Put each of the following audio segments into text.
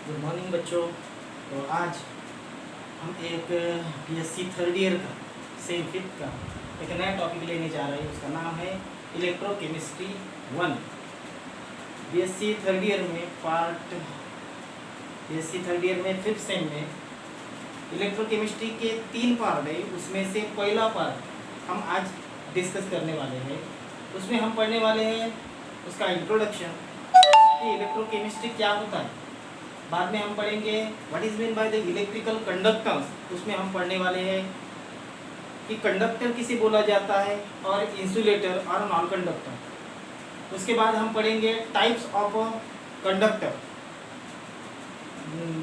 Good morning बच्चों। तो आज हम एक बीएससी थर्ड ईयर का सेम फिफ्थ का एक नया टॉपिक लेने जा रहे हैं। उसका नाम है इलेक्ट्रोकेमिस्ट्री 1। बीएससी थर्ड ईयर में फिफ्थ सेम में इलेक्ट्रोकेमिस्ट्री के 3 पार्ट है। उसमें से पहला पार्ट हम आज डिस्कस करने वाले हैं। उसमें हम पढ़ने वाले हैं उसका इंट्रोडक्शन कि इलेक्ट्रोकेमिस्ट्री क्या होता है। बाद में हम पढ़ेंगे what is mean by the electrical conductance. उसमें हम पढ़ने वाले हैं कि कंडक्टर किसे बोला जाता है और इंसुलेटर और नॉन कंडक्टर। उसके बाद हम पढ़ेंगे types of conductor.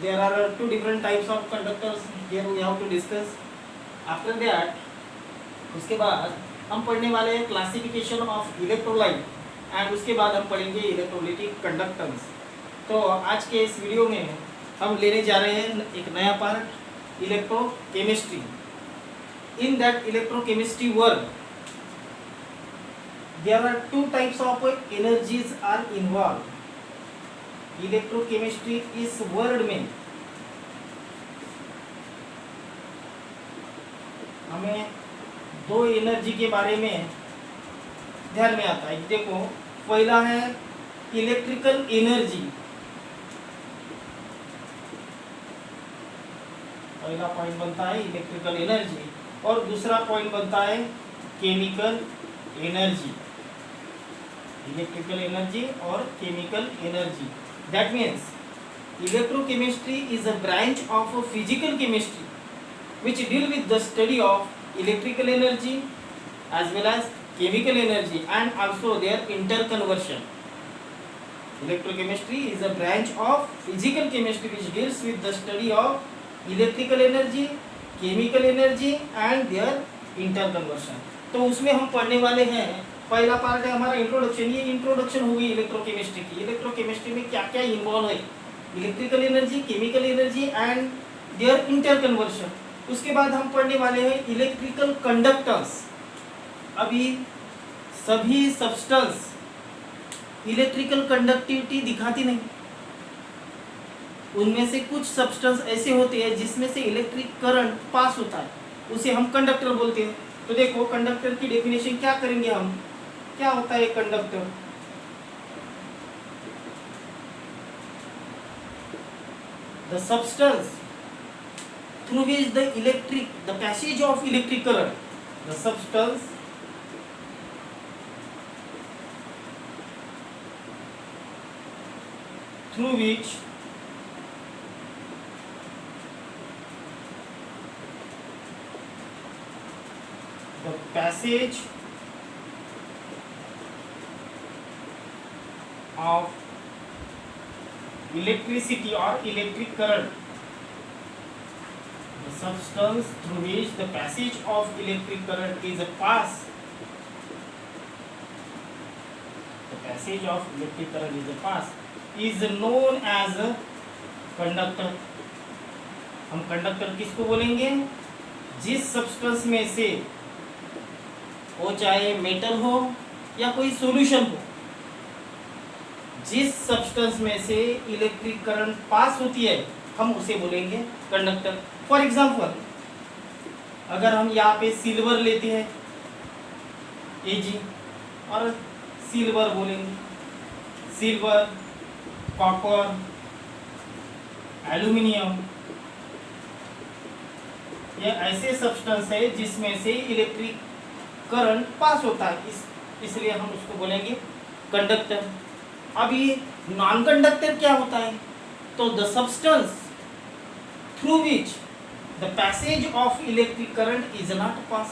There are 2 different types of conductors here we have to discuss. After that उसके बाद हम पढ़ने वाले हैं क्लासिफिकेशन ऑफ इलेक्ट्रोलाइट एंड उसके बाद हम पढ़ेंगे इलेक्ट्रोलाइटिक कंडक्टेंस। तो आज के इस वीडियो में हम लेने जा रहे हैं एक नया part electrochemistry. In that electrochemistry word there are 2 types of energies are involve. Electrochemistry इस वर्ड में हमें 2 एनर्जी के बारे में ध्यान में आता है। देखो, पहला है इलेक्ट्रिकल एनर्जी। पहला पॉइंट बनता है इलेक्ट्रिकल एनर्जी और दूसरा पॉइंट बनता है केमिकल एनर्जी। इलेक्ट्रिकल एनर्जी और chemical energy, that means electrochemistry is a branch of physical chemistry which deal with the study of electrical energy as well as chemical energy and also their interconversion. Electrochemistry is a branch of physical chemistry which deals with the study of electrical energy, chemical energy and their interconversion. तो उसमें हम पढ़ने वाले हैं, पहला part है हमारा introduction. ये इंट्रोडक्शन हुई इलेक्ट्रोकेमिस्ट्री की। इलेक्ट्रोकेमिस्ट्री में क्या क्या इन्वॉल्व है, electrical energy, chemical energy and their interconversion. उसके बाद हम पढ़ने वाले हैं इलेक्ट्रिकल कंडक्टेंस। अभी सभी सब्सटेंस इलेक्ट्रिकल कंडक्टिविटी दिखाती नहीं। उनमें से कुछ सब्सटेंस ऐसे होते हैं जिसमें से इलेक्ट्रिक करंट पास होता है, उसे हम कंडक्टर बोलते हैं। तो देखो, कंडक्टर की डेफिनेशन क्या करेंगे हम, क्या होता है conductor. The substance through which the passage of electric current, the substance through which the passage of electricity or electric current, the substance through which the passage of electric current is a pass, the passage of electric current is a pass is known as a conductor. हम conductor किसको बोलेंगे, जिस substance में से वो चाहे metal हो या कोई सॉल्यूशन हो, जिस सब्सटेंस में से इलेक्ट्रिक करंट पास होती है हम उसे बोलेंगे कंडक्टर। फॉर एग्जाम्पल, अगर हम यहाँ पे सिल्वर लेते हैं Ag और सिल्वर बोलेंगे, सिल्वर, कॉपर, एल्यूमिनियम, ये ऐसे सब्सटेंस है जिसमें से इलेक्ट्रिक करंट पास होता है, इसलिए हम उसको बोलेंगे कंडक्टर। अभी नॉन कंडक्टर क्या होता है, तो the substance through which the passage of electric current is not pass.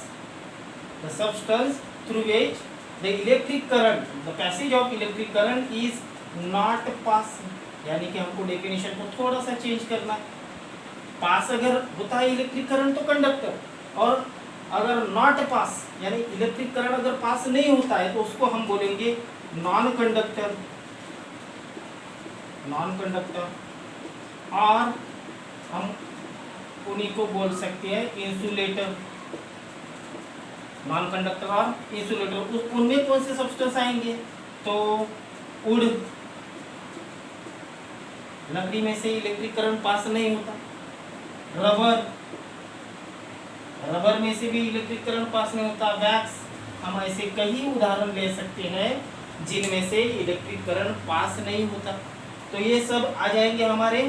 The substance through which the electric current, the passage of electric current is not pass. यानी कि हमको डेफिनेशन को थोड़ा सा चेंज करना है। पास अगर होता है इलेक्ट्रिक करंट तो कंडक्टर, और अगर नॉट पास यानी इलेक्ट्रिक करंट अगर पास नहीं होता है तो उसको हम बोलेंगे नॉन कंडक्टर। नॉन कंडक्टर, और हम उन्हीं को बोल सकते हैं इंसुलेटर। नॉन कंडक्टर और इंसुलेटर, उनमें कौन से सब्सटेंस आएंगे, तो वुड, लकड़ी में से इलेक्ट्रिक करंट पास नहीं होता। रबर में से भी इलेक्ट्रिक करंट पास नहीं होता। वैक्स, हम ऐसे कई उदाहरण ले सकते हैं जिनमें से इलेक्ट्रिक करंट पास नहीं होता। तो ये सब आ जाएंगे हमारे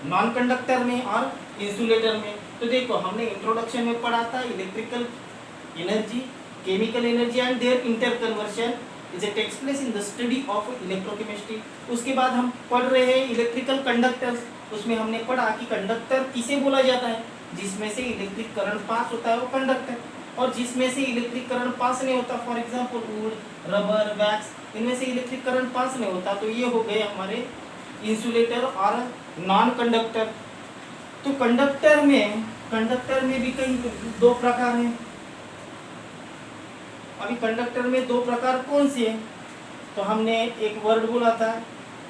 नॉन कंडक्टर में और इंसुलेटर में। तो देखो हमने इंट्रोडक्शन में पढ़ा था electrical energy, chemical energy and their inter conversion is takes place in the study of electrochemistry. उसके बाद हम पढ़ रहे हैं इलेक्ट्रिकल कंडक्टर्स। उसमें हमने पढ़ा कि कंडक्टर किसे बोला जाता है, जिसमें से इलेक्ट्रिक करंट पास होता है वो कंडक्टर, और जिसमें से इलेक्ट्रिक करंट पास नहीं होता, for example would, rubber, wax, इनमें से इलेक्ट्रिक करंट पास नहीं होता। तो ये हो गए हमारे इंसुलेटर और नॉन कंडक्टर। तो कंडक्टर में भी कई दो प्रकार हैं। अभी कंडक्टर में दो प्रकार कौन से हैं? तो हमने एक वर्ड बोला था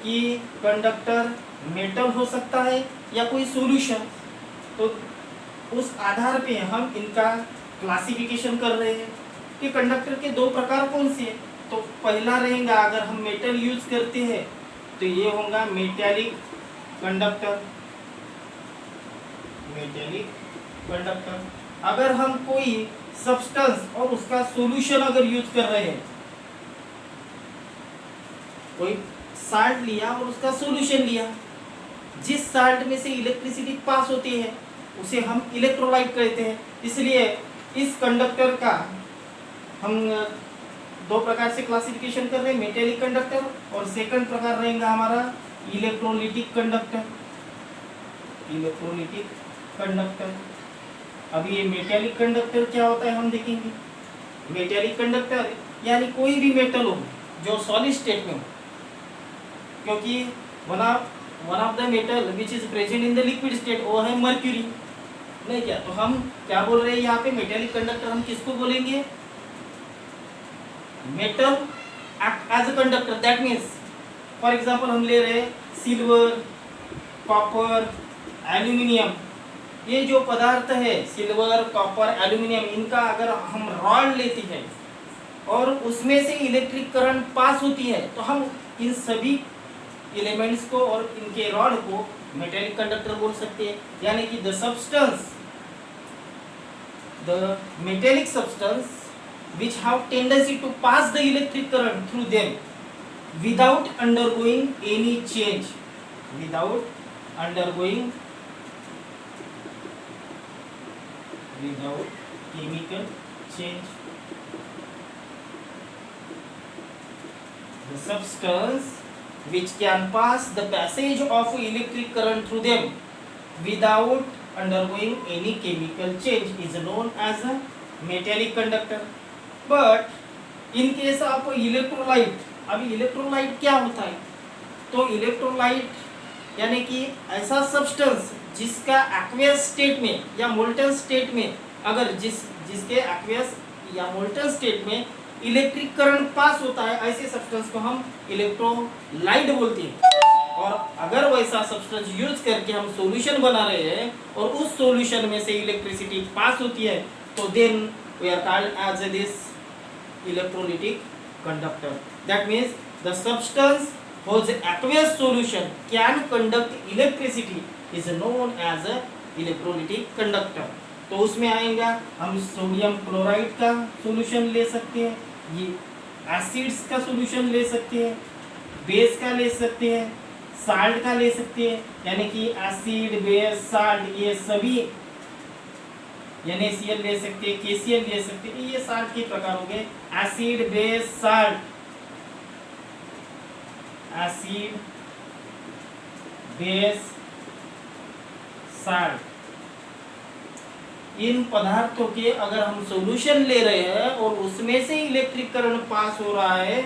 कि कंडक्टर मेटल हो सकता है या कोई सॉल्यूशन। तो उस आधार पे हम इनका क्लासिफिकेशन कर रहे हैं कि कंडक्टर के दो प्रकार कौन से हैं। तो पहला रहेगा, अगर हम मेटल यूज करते हैं तो ये होगा मेटेलिक कंडक्टर। अगर हम कोई सब्सटेंस और उसका सॉल्यूशन अगर यूज कर रहे हैं, कोई साल्ट लिया और उसका सॉल्यूशन लिया, जिस साल्ट में से इलेक्ट्रिसिटी पास होती है उसे हम इलेक्ट्रोलाइट कहते हैं। इसलिए इस कंडक्टर का हम दो प्रकार से क्लासिफिकेशन कर रहे हैं, मेटेलिक कंडक्टर, और सेकंड प्रकार रहेगा हमारा इलेक्ट्रोलिटिक कंडक्टर। अब ये मेटेलिक कंडक्टर क्या होता है हम देखेंगे। मेटेलिक कंडक्टर यानी कोई भी मेटल हो जो सॉलिड स्टेट में हो, क्योंकि one of the metal which is present in the liquid state वो है मर्क्यूरी, नहीं क्या? तो हम क्या बोल रहे हैं यहाँ पे, मेटेलिक कंडक्टर हम किसको बोलेंगे? Metal act as a conductor. That means for example हम ले रहे हैं सिल्वर, कॉपर, एल्यूमिनियम। ये जो पदार्थ है सिल्वर, कॉपर, एल्यूमिनियम, इनका अगर हम रॉड लेते हैं और उसमें से इलेक्ट्रिक करंट पास होती है तो हम इन सभी एलिमेंट्स को और इनके रॉड को मेटेलिक कंडक्टर बोल सकते हैं। यानी कि the metallic substance which have tendency to pass the electric current through them without undergoing any change, without chemical change. The substance which can pass the passage of electric current through them without undergoing any chemical change is known as a metallic conductor. But in case of electrolyte, अभी electrolyte क्या होता है? तो electrolyte यानी कि ऐसा substance जिसका aqueous state में या मोल्टन स्टेट में, अगर जिसके एक्वियस या मोल्टन स्टेट में इलेक्ट्रिक करंट पास होता है, ऐसे सब्सटेंस को हम इलेक्ट्रोलाइट बोलते हैं। और अगर वैसा सब्सटेंस यूज करके हम सॉल्यूशन बना रहे हैं और उस सॉल्यूशन में से इलेक्ट्रिसिटी पास होती है तो then we are called as this electrolytic conductor. That means the substance whose aqueous solution can conduct electricity is known as a electrolytic conductor. तो उसमें आएगा हम सोडियम क्लोराइड का सॉल्यूशन ले सकते हैं, ये एसिड्स का सॉल्यूशन ले सकते हैं, बेस का ले सकते हैं, साल्ट का ले सकते हैं। यानी कि एसिड, बेस, साल्ट ये सभी NaCl ले सकते हैं, KCl ले सकते हैं। ये साल्ट के प्रकार हो गए, acid, base, salt. Acid, base, salt, इन पदार्थों के अगर हम सॉल्यूशन ले रहे हैं और उसमें से इलेक्ट्रिक करंट पास हो रहा है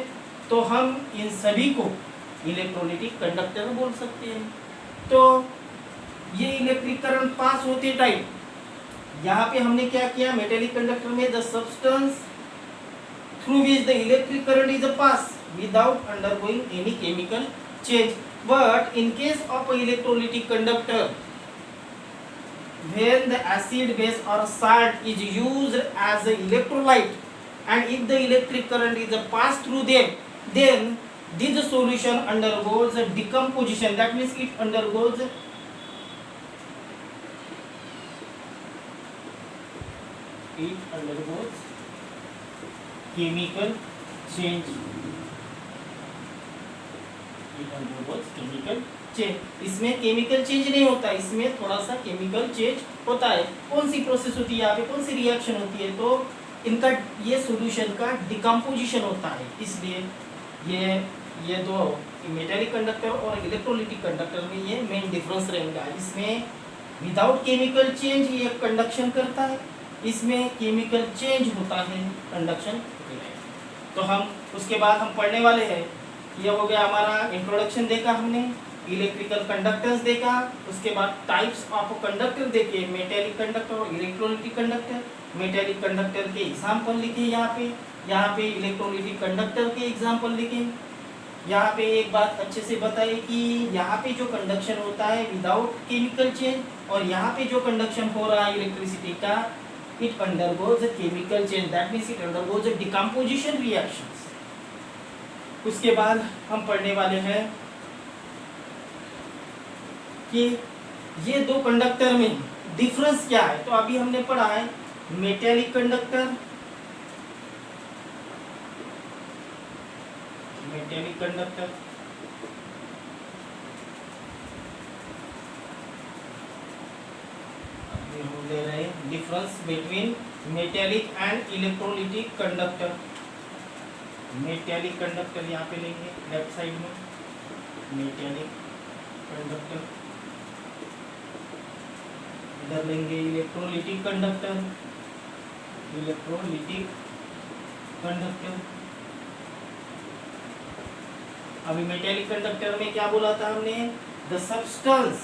तो हम इन सभी को इलेक्ट्रोलिटिक कंडक्टर बोल सकते हैं। तो ये इलेक्ट्रिक करंट पास होते टाइम यहाँ पे हमने क्या किया, मेटेलिक कंडक्टर में the substance through which the electric current is pass without undergoing any chemical change. But in case of electrolytic conductor when the acid, base or salt is used as an electrolyte and if the electric current is passed through them, then this solution undergoes decomposition, that means it undergoes chemical change. It undergoes chemical change. इसमें chemical change नहीं होता, इसमें थोड़ा सा chemical change होता है। कौन सी process होती है यहाँ पे, कौन सी रिएक्शन होती है, तो इनका ये सॉल्यूशन का डिकम्पोजिशन होता है। इसलिए ये दो मेटेलिक कंडक्टर और इलेक्ट्रोलिटिक कंडक्टर में ये मेन डिफरेंस रहेगा। इसमें विदाउट केमिकल चेंज ये कंडक्शन करता है, इसमें केमिकल चेंज होता है, कंडक्शन। तो हम उसके बाद हम पढ़ने वाले हैं, ये हो गया हमारा इंट्रोडक्शन देखा हमने, इलेक्ट्रिकल कंडक्टर्स देखा, उसके बाद टाइप्स ऑफ कंडक्टर देखे, मेटेलिक कंडक्टर और इलेक्ट्रोलिटिक कंडक्टर। मेटेलिक कंडक्टर के एग्जाम्पल लिखे यहाँ पे इलेक्ट्रोलिटिक कंडक्टर के एग्जाम्पल लिखे। यहाँ पे एक बात अच्छे से बताइए कि यहाँ पे जो कंडक्शन होता है विदाउट केमिकल चेंज, और यहाँ पे जो कंडक्शन हो रहा है इलेक्ट्रिसिटी का, it undergoes chemical change, that means it undergoes decomposition reactions. उसके बाद हम पढ़ने वाले हैं कि ये दो कंडक्टर में डिफरेंस क्या है। तो अभी हमने पढ़ा है मेटेलिक कंडक्टर, हम ले रहे हैं difference between metallic and electrolytic conductor. Metallic conductor यहाँ पे लेंगे लेफ्ट साइड में, मेटेलिक कंडक्टर, इधर लेंगे इलेक्ट्रोलिटिक कंडक्टर, अभी मेटेलिक कंडक्टर में क्या बोला था हमने, the substance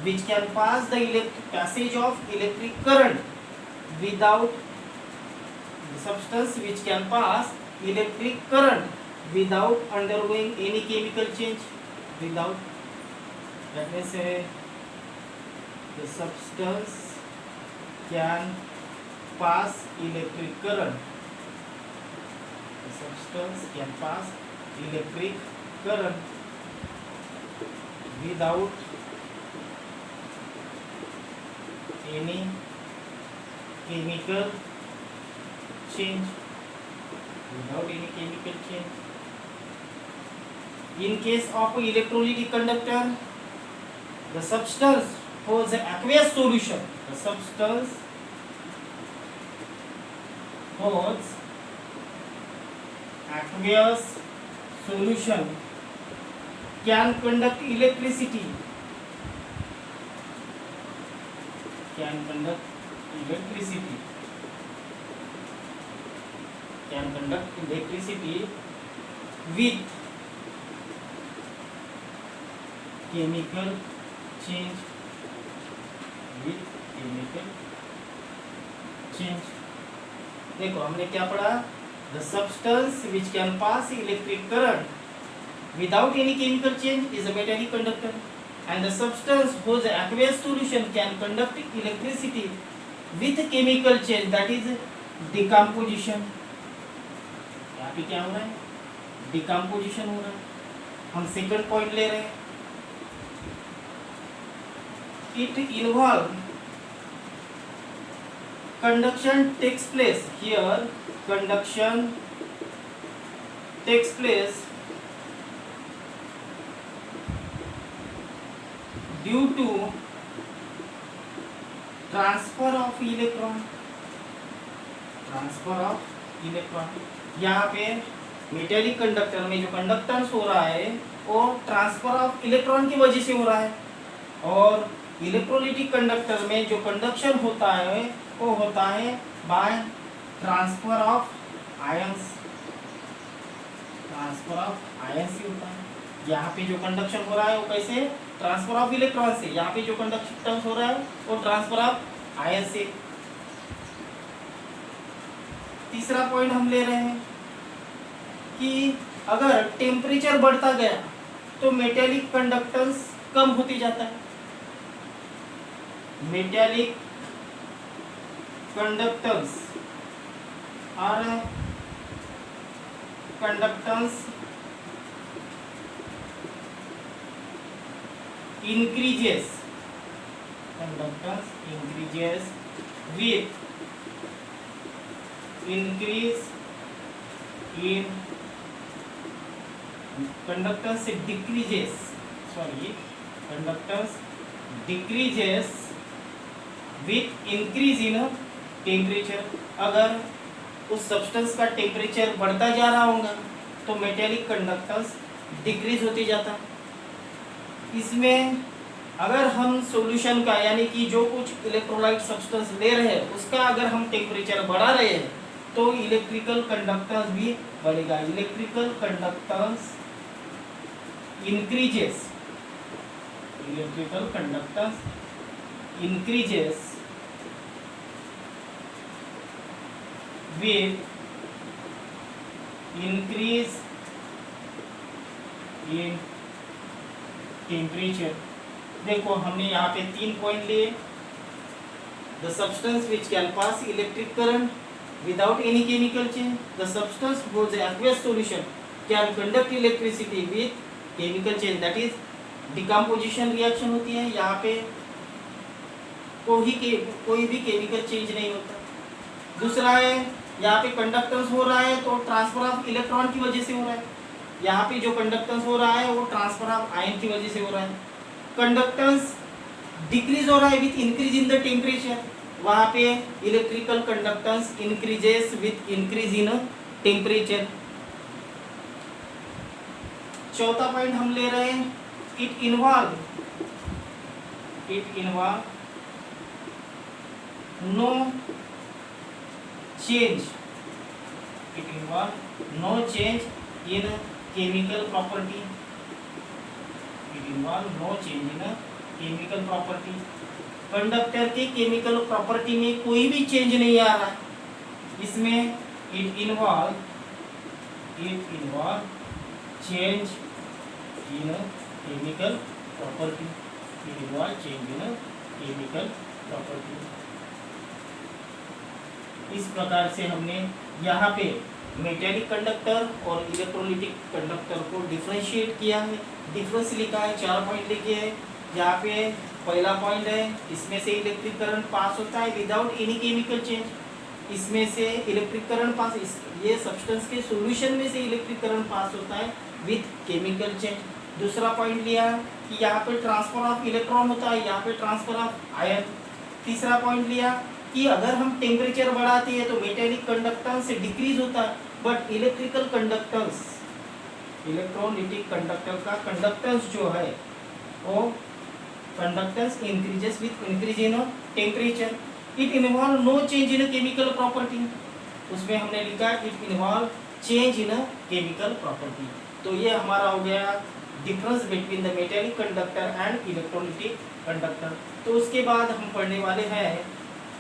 which can pass the passage of electric current without the substance which can pass electric current without undergoing any chemical change, without, let me say the substance can pass electric current, the substance can pass electric current without any chemical change, In case of electrolytic conductor, the substance holds an aqueous solution. The substance holds aqueous solution, can conduct electricity, can conduct electricity with chemical change, देखो हमने क्या पढ़ा, the substance which can pass electric current without any chemical change is a metallic conductor, and the substance whose aqueous solution can conduct electricity with chemical change, that is decomposition। यहाँ पे क्या हो रहा है, डिकम्पोजिशन हो रहा है। हम सेकंड पॉइंट ले रहे हैं, it involve conduction takes place, here conduction takes place due to transfer of electron, यहाँ पे मेटेलिक कंडक्टर में जो कंडक्टेंस हो रहा है वो ट्रांसफर ऑफ इलेक्ट्रॉन की वजह से हो रहा है, और इलेक्ट्रोलिटिक कंडक्टर में जो कंडक्शन होता है वो होता है बाय ट्रांसफर ऑफ आयंस, ही होता है। यहाँ पे जो कंडक्शन हो रहा है वो कैसे, ट्रांसफर ऑफ इलेक्ट्रॉन से, यहाँ पे जो कंडक्शन हो रहा है वो ट्रांसफर ऑफ आयन से। तीसरा पॉइंट हम ले रहे हैं कि अगर टेम्परेचर बढ़ता गया तो मेटेलिक कंडक्टेंस कम होती जाता है, मेटेलिक कंडक्टेंस और conductance increases, conductance increases with increase in conductance decreases, sorry, conductance decreases with increase in temperature. अगर उस सब्सटेंस का टेम्परेचर बढ़ता जा रहा होगा तो मेटेलिक कंडक्टेंस डिक्रीज होती जाता। इसमें अगर हम सॉल्यूशन का यानी कि जो कुछ इलेक्ट्रोलाइट सब्सटेंस ले रहे हैं उसका अगर हम टेम्परेचर बढ़ा रहे हैं तो इलेक्ट्रिकल कंडक्टेंस भी बढ़ेगा। Electrical conductance increases, electrical conductance increases with increase in temperature। देखो हमने यहाँ पे 3 पॉइंट लिए। The substance which can pass electric current without any chemical change, the substance holds an aqueous solution can conduct electricity with chemical change, that is decomposition reaction होती है। यहाँ पे कोई भी केमिकल चेंज नहीं होता। दूसरा है यहाँ पे कंडक्टेंस हो रहा है तो ट्रांसफर ऑफ इलेक्ट्रॉन की वजह से हो रहा है। यहाँ पे जो कंडक्टेंस हो रहा है वो ट्रांसफर ऑफ आयन की वजह से हो रहा है। कंडक्टेंस डिक्रीज हो रहा है with increase in the temperature, वहाँ पे electrical conductance increases with increase in temperature. चौथा पॉइंट हम ले रहे हैं, it involve no change, it involve no change in chemical property, it involve no change in chemical property। Conductor के chemical property में कोई भी चेंज नहीं आ रहा है। इसमें it involve change in chemical property, it involve change in chemical property। इस प्रकार से हमने यहाँ पे मेटेलिक कंडक्टर और इलेक्ट्रोलिटिक कंडक्टर को डिफरेंशिएट किया है, डिफरेंस लिखा है, 4 पॉइंट लिखे हैं। यहाँ पे पहला पॉइंट है, इसमें से इलेक्ट्रिक करंट पास होता है विदाउट एनी केमिकल चेंज। इसमें से इलेक्ट्रिक करंट पास, ये सब्सटेंस के सॉल्यूशन में से इलेक्ट्रिक करंट पास होता है विथ केमिकल चेंज। दूसरा पॉइंट लिया कि यहाँ पे ट्रांसफर ऑफ इलेक्ट्रॉन होता है, यहाँ पे ट्रांसफर ऑफ आयन। तीसरा पॉइंट लिया कि अगर हम टेम्परेचर बढ़ाते हैं तो मेटेलिक कंडक्टेंस डिक्रीज होता है, but electrical conductance, electrolytic conductor का कंडक्टेंस जो है वो conductance increases with increase in temperature. It involve no change in chemical property, उसमें हमने लिखा it involve change in chemical property. तो ये हमारा हो गया difference between the metallic conductor and electrolytic conductor. तो उसके बाद हम पढ़ने वाले हैं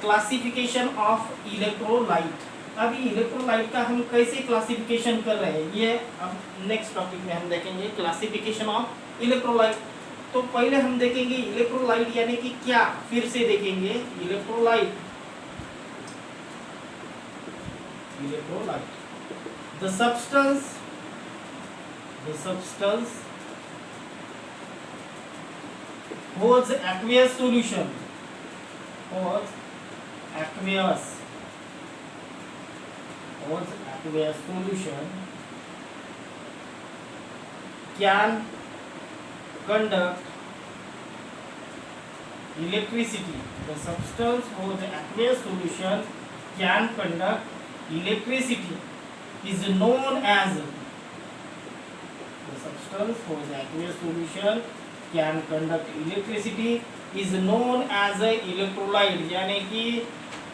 क्लासिफिकेशन ऑफ इलेक्ट्रोलाइट। अभी इलेक्ट्रोलाइट का हम कैसे क्लासिफिकेशन कर रहे हैं ये अब नेक्स्ट टॉपिक में हम देखेंगे, क्लासिफिकेशन ऑफ इलेक्ट्रोलाइट। तो पहले हम देखेंगे इलेक्ट्रोलाइट यानी कि क्या, फिर से देखेंगे electrolyte. The substance holds aqueous solution, aqueous solution can conduct electricity. The substance holds aqueous solution can conduct electricity is known as, the substance holds aqueous solution can conduct electricity is known as a electrolyte। यानी कि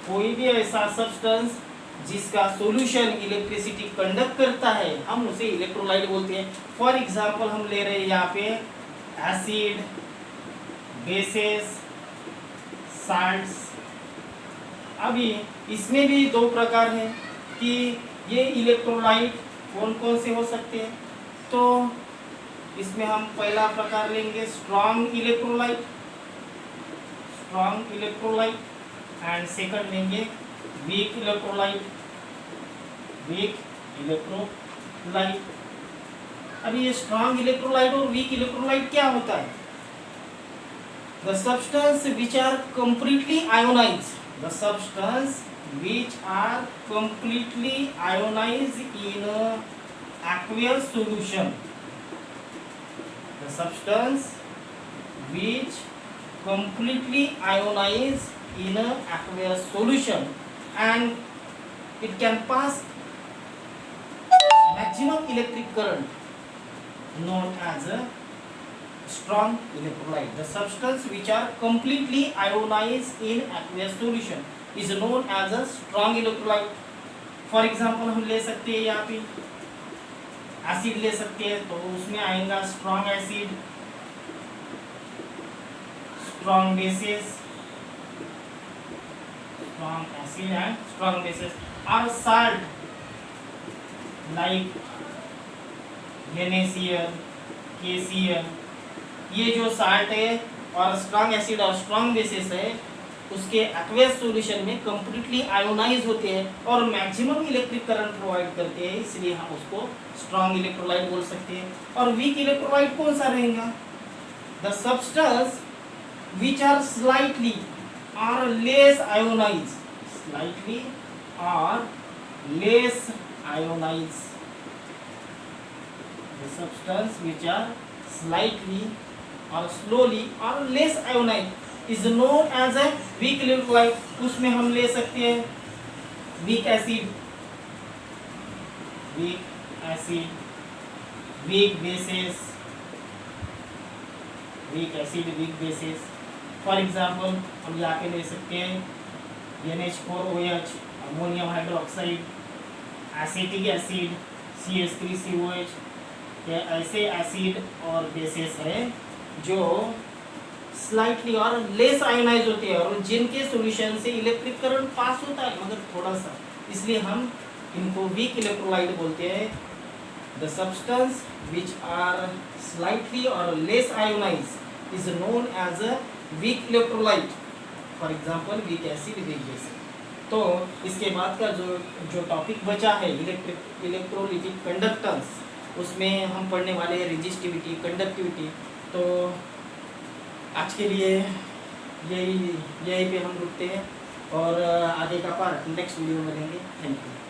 कोई भी ऐसा substance जिसका solution electricity conduct करता है हम उसे इलेक्ट्रोलाइट बोलते हैं। फॉर एग्जांपल हम ले रहे हैं यहाँ पे एसिड, बेसेस, साल्ट्स। अभी इसमें भी 2 प्रकार हैं कि ये इलेक्ट्रोलाइट कौन कौन से हो सकते हैं। तो इसमें हम पहला प्रकार लेंगे स्ट्रॉन्ग इलेक्ट्रोलाइट, एंड सेकंड लेंगे वीक इलेक्ट्रोलाइट। अभी ये स्ट्रॉन्ग इलेक्ट्रोलाइट और वीक इलेक्ट्रोलाइट क्या होता है? The substance which are completely ionized, the substance which are completely ionized in aqueous solution, the substance which completely ionized in aqueous solution and it can pass maximum electric current known as a strong electrolyte. The substance which are completely ionized in aqueous solution is known as a strong electrolyte. For example हम ले सकते हैं यहाँ पे acid ले सकते हैं, तो उसमें आएगा strong acid, strong bases, strong acid and strong bases, और साल्ट लाइक NaCl, KCl, ये जो साल्ट है और स्ट्रॉन्ग एसिड और स्ट्रॉन्ग बेसिस है उसके एक्वेस सॉल्यूशन में कंप्लीटली आयोनाइज होते हैं और मैक्सिमम इलेक्ट्रिक करंट प्रोवाइड करते हैं, इसलिए हम उसको स्ट्रॉन्ग इलेक्ट्रोलाइट बोल सकते हैं। और वीक इलेक्ट्रोलाइट कौन सा रहेगा? The substance which are slightly और लेस आयोनाइज, स्लाइटली और less ionise, the substance which are slightly or slowly or less ionized is known as a weak electrolyte. उसमें हम ले सकते हैं weak acid, weak bases, weak acid, weak bases. For example हम यहाँ पे ले सकते हैं NH4OH, ammonium hydroxide, acetic acid, CH3COH, ये ऐसे एसिड और बेसिस है जो स्लाइटली और लेस आयोनाइज होते हैं और जिनके सॉल्यूशन से इलेक्ट्रिक करंट पास होता है मगर थोड़ा सा, इसलिए हम इनको वीक इलेक्ट्रोलाइट बोलते हैं। The substance which are slightly और less ionise is known as a weak electrolyte, for example weak acid, weak bases. तो इसके बाद का जो टॉपिक बचा है इलेक्ट्रोलिटिक कंडक्टेंस, उसमें हम पढ़ने वाले हैं रेजिस्टिविटी, कंडक्टिविटी। तो आज के लिए यही पे हम रुकते हैं और आगे का पार्ट नेक्स्ट वीडियो में लेंगे। Thank you.